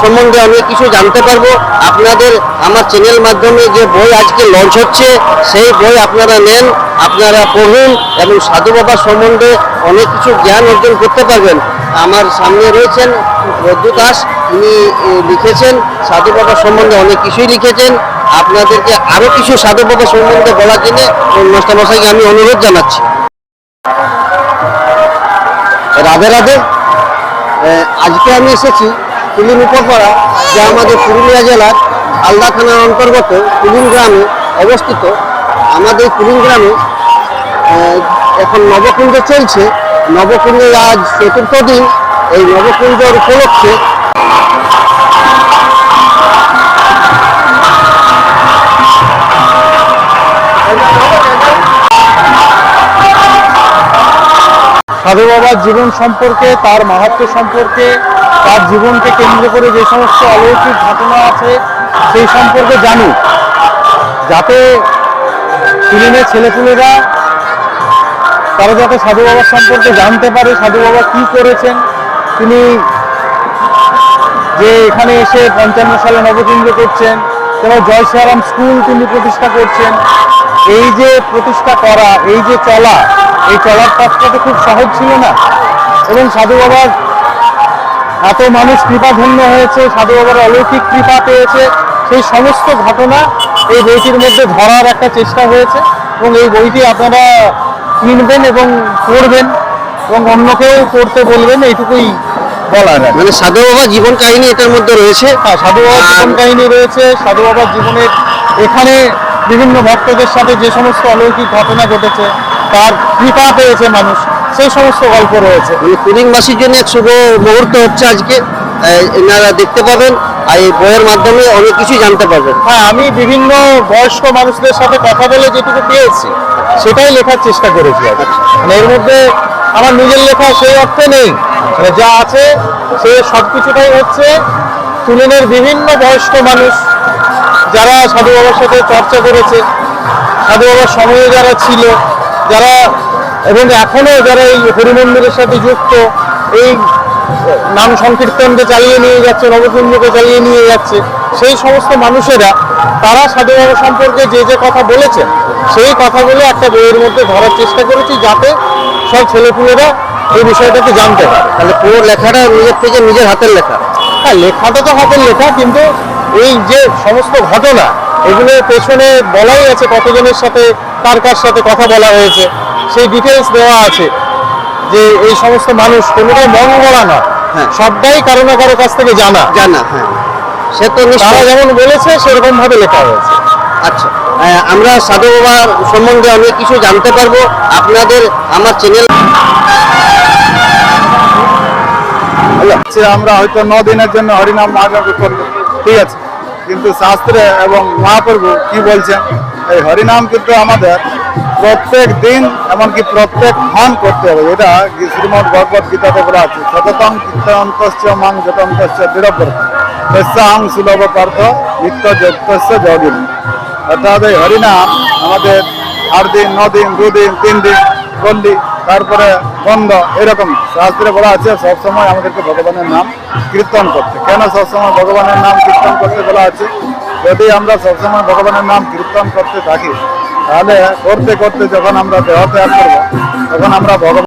সম্বন্ধে অনেক কিছু জানতে পারবো। আপনাদের আমার চ্যানেল মাধ্যমে যে বই আজকে লঞ্চ হচ্ছে সেই বই আপনারা নেন, আপনারা পড়ুন এবং সাধু বাবা সম্বন্ধে অনেক কিছু জ্ঞান অর্জন করতে পারবেন। আমার সামনে রয়েছেন বৈদ্যু দাস, তিনি লিখেছেন সাধু বাবা সম্বন্ধে অনেক কিছুই লিখেছেন। আপনাদেরকে আরো কিছু সাধু বাবা সম্বন্ধে বলার জন্য মাস্টারমশাইকে আমি অনুরোধ জানাচ্ছি। রাধে রাধে। আজকে আমি এসেছি কুলিন উপপাড়া, যা আমাদের পুরুলিয়া জেলার আলদা থানার অন্তর্গত কুলিন গ্রামে অবস্থিত। আমাদের কুলিন গ্রামে এখন নবকুঞ্জ চলছে। নবকুঞ্জের আজ চতুর্থ দিন। এই নবকুঞ্জের উপলক্ষে সাধু বাবার জীবন সম্পর্কে, তার মাহাত্ম্য সম্পর্কে, তার জীবনকে কেন্দ্র করে যে সমস্ত অলৌকিক ঘটনা আছে সেই সম্পর্কে জানুক, যাতে কুলিনের ছেলেপুলেরা তারা যাতে সাধু বাবার সম্পর্কে জানতে পারে, সাধু বাবা কী করেছেন। তিনি যে এখানে এসে 55 সালে নবকুঞ্জ করছেন, এবং জয় শ্রীরাম স্কুল তিনি প্রতিষ্ঠা করছেন। এই যে প্রতিষ্ঠা করা, এই যে চলা, এই চলার পথটা তো খুব সহজ ছিল না। এবং সাধু বাবার এত মানুষ কৃপাধন্য হয়েছে, সাধু বাবার অলৌকিক কৃপা পেয়েছে, সেই সমস্ত ঘটনা এই বইটির মধ্যে ধরার একটা চেষ্টা হয়েছে। এবং এই বইটি আপনারা কিনবেন এবং পড়বেন এবং অন্যকেও পড়তে বলবেন, এইটুকুই বলার। মানে সাধু বাবার জীবন কাহিনী এটার মধ্যে রয়েছে। হ্যাঁ, সাধু বাবার জীবন কাহিনী রয়েছে। সাধু বাবার জীবনের এখানে বিভিন্ন ভক্তদের সাথে যে সমস্ত অলৌকিক ঘটনা ঘটেছে, তার কৃপা পেয়েছে মানুষ, সেই সমস্ত গল্প রয়েছে। কুলিনবাসীর জন্য এক শুভ মুহূর্ত হচ্ছে আজকে। এনারা দেখতে পাবেন আর এই বইয়ের মাধ্যমে অনেক কিছু জানতে পারবেন। হ্যাঁ, আমি বিভিন্ন বয়স্ক মানুষদের সাথে কথা বলে যেটুকু পেয়েছি সেটাই লেখার চেষ্টা করেছি। মানে এর মধ্যে আমার নিজের লেখা সেই অর্থে নেই, মানে যা আছে সে সব কিছুটাই হচ্ছে কুলিনের বিভিন্ন বয়স্ক মানুষ যারা সাধু বাবার সাথে চর্চা করেছে, সাধু বাবার সময়ে যারা ছিল, যারা এবং এখনো যারা এই হরিমন্দিরের সাথে যুক্ত, এই নাম সংকীর্তনকে চালিয়ে নিয়ে যাচ্ছে, নবকুঞ্জকে চালিয়ে নিয়ে যাচ্ছে, সেই সমস্ত মানুষেরা তারা সাধু বাবা সম্পর্কে যে যে কথা বলেছেন সেই কথাগুলো একটা বইয়ের মধ্যে ধরার চেষ্টা করেছি, যাতে সব ছেলেপুলেরা এই বিষয়টাকে জানতে পারে। তাহলে পুরো লেখাটা নিজের থেকে নিজের হাতের লেখা। হ্যাঁ, লেখাটা তো হাতের লেখা, কিন্তু এই যে সমস্ত ঘটনা এগুলোর পেছনে বলাই আছে কতজনের সাথে কার কার সাথে কথা বলা হয়েছে, সেই ডিটেলস দেওয়া আছে। যে এই সমস্ত মানুষ কোনোটাই মন গড়া না, হ্যাঁ, সবটাই কারো না কারো কাছ থেকে জানা। হ্যাঁ, সে তো তারা যেমন বলেছে সেরকম ভাবে লেখা হয়েছে। আচ্ছা, আমরা সাধু বাবার সম্বন্ধে অনেক কিছু জানতে পারবো। আপনাদের আমার চ্যানেল আমরা হয়তো 9 দিনের জন্য হরিনাম মহাযজ্ঞ করবো, ঠিক আছে, কিন্তু শাস্ত্রে এবং মহাপ্রভু কি বলছেন, এই হরিনাম কিন্তু আমাদের প্রত্যেক দিন এমনকি প্রত্যেক ক্ষণ করতে হবে। এটা শ্রীমদ ভগবত গীতাতে বলা আছে, সততং কীর্তয়ন্তস্য মাং যতন্তস্য দৃঢ়ব্রত তস্যাং সুলভ পার্থ নিত্য যুক্তস্য যোগিনী। অর্থাৎ এই হরিনাম আমাদের 8 দিন, 9 দিন, 2 দিন, 3 দিন করলি, তারপরে বন্ধ, এরকম শাস্ত্রে বলা আছে সবসময় আমাদেরকে ভগবানের নাম কীর্তন করতে। কেন সবসময় ভগবানের নাম কীর্তন করতে বলা আছে? যদি আমরা সবসময় ভগবানের নাম কীর্তন করতে থাকি, তাহলে করতে করতে যখন আমরা দেহ ত্যাগ করবো তখন আমরা ভগবান